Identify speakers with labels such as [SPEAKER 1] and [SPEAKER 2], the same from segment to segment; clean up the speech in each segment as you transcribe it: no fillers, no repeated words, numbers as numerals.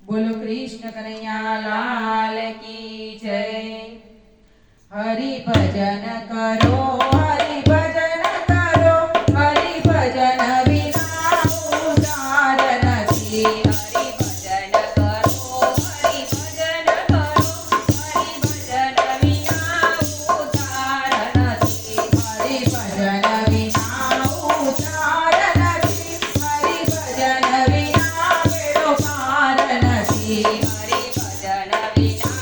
[SPEAKER 1] बोलो कृष्ण कन्हैया लाल की जय। हरि भजन करो, हरि भजन करो, हरि भजन बिना उद्धार नहीं। हरि भजन करो, हरि भजन करो, हरि भजन बिना उद्धार नहीं। हरि भजन बिना उद्धार नहीं, हरि भजन बिना बेड़ो पार नहीं। हरि भजन बिना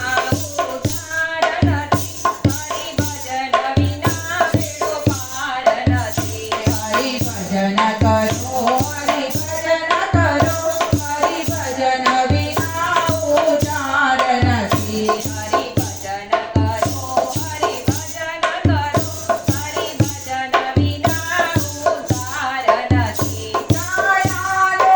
[SPEAKER 1] उद्धार नहीं, हरि भजन बिना बेड़ो पार नहीं। हरि भजन करो, हरि भजन करो, हरि भजन बिना उद्धार नहीं। हरि भजन करो, हरि भजन करो, हरि भजन बिना उद्धार नहीं। दयालु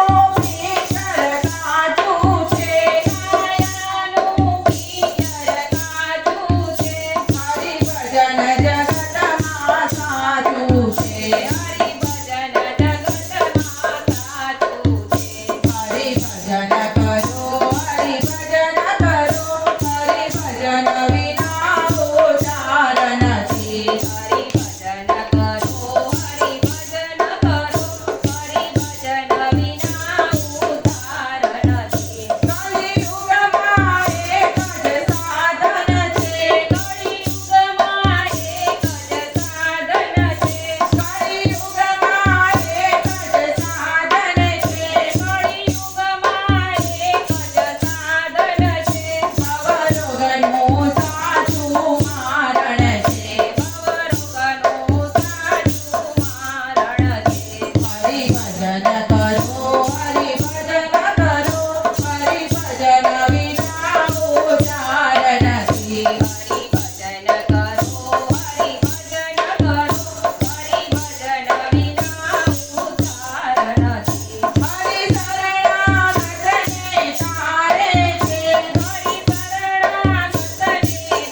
[SPEAKER 1] ईश्वर काजू छे, दयालु ईश्वर काजू छे, हरि भजन जगतમાં સાચું છે। હરિ ભજન જગતમાં સાચું છે। હરિ ભજન કરો, હરિ ભજન કરો, હરિ ભજન વિના ઉદ્ધાર નથી। હરિ ભજન કરો, હરિ ભજન કરો, હરિ ભજન વિના ઉદ્ધાર નથી। કલિયુગમાં એક જ સાધન છે, કલિયુગમાં એક જ સાધન છે, કલિયુગમાં એક જ સાધન છે, કલિયુગમાં એક જ સાધન છે। ભવરોગનું સાચું મારણ છે, ભવરોગનું સાચું મારણ છે। હરિ ભજન કરો, હરિ ભજન કરો, હરિ ભજન વિના ઉદ્ધાર નથી। હરિ ભજન કરો, હરિ ભજન કરો, હરિ ભજન વિના ઉદ્ધાર નથી। હરિ શરણાગતને તારે છે, હરિ શરણાગતને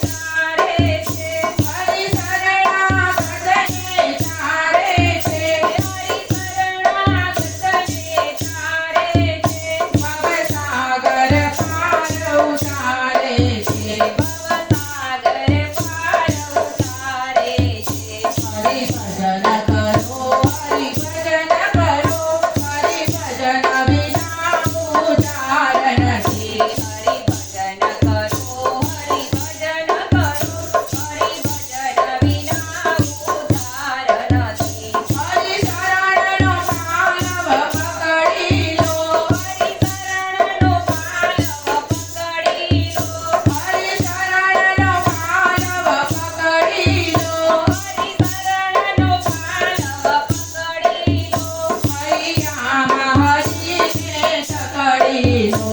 [SPEAKER 1] તારે છે, હરિ શરણાગતને તારે છે, હરિ શરણાગતને તારે છે। ભવસાગર પાર ઉતારે છે, ભવસાગર પાર ઉતારે છે। હરિ ભજન કરો, હરિ ભજન કરો, હરિ ભજન વિના ઉદ્ધાર નથી। હરિ ભજન કરો, હરિ ભજન કરો, હરિ ભજન વિના ઉદ્ધાર નથી। હરિ શરણનો પાલવ પકડી લો, હરિ શરણનો પાલવ પકડી લો, હરિ શરણનો પાલવ પકડી લો, હરિ શરણનો પાલવ પકડી લો। હૈયામાં હરિને સકડી લો,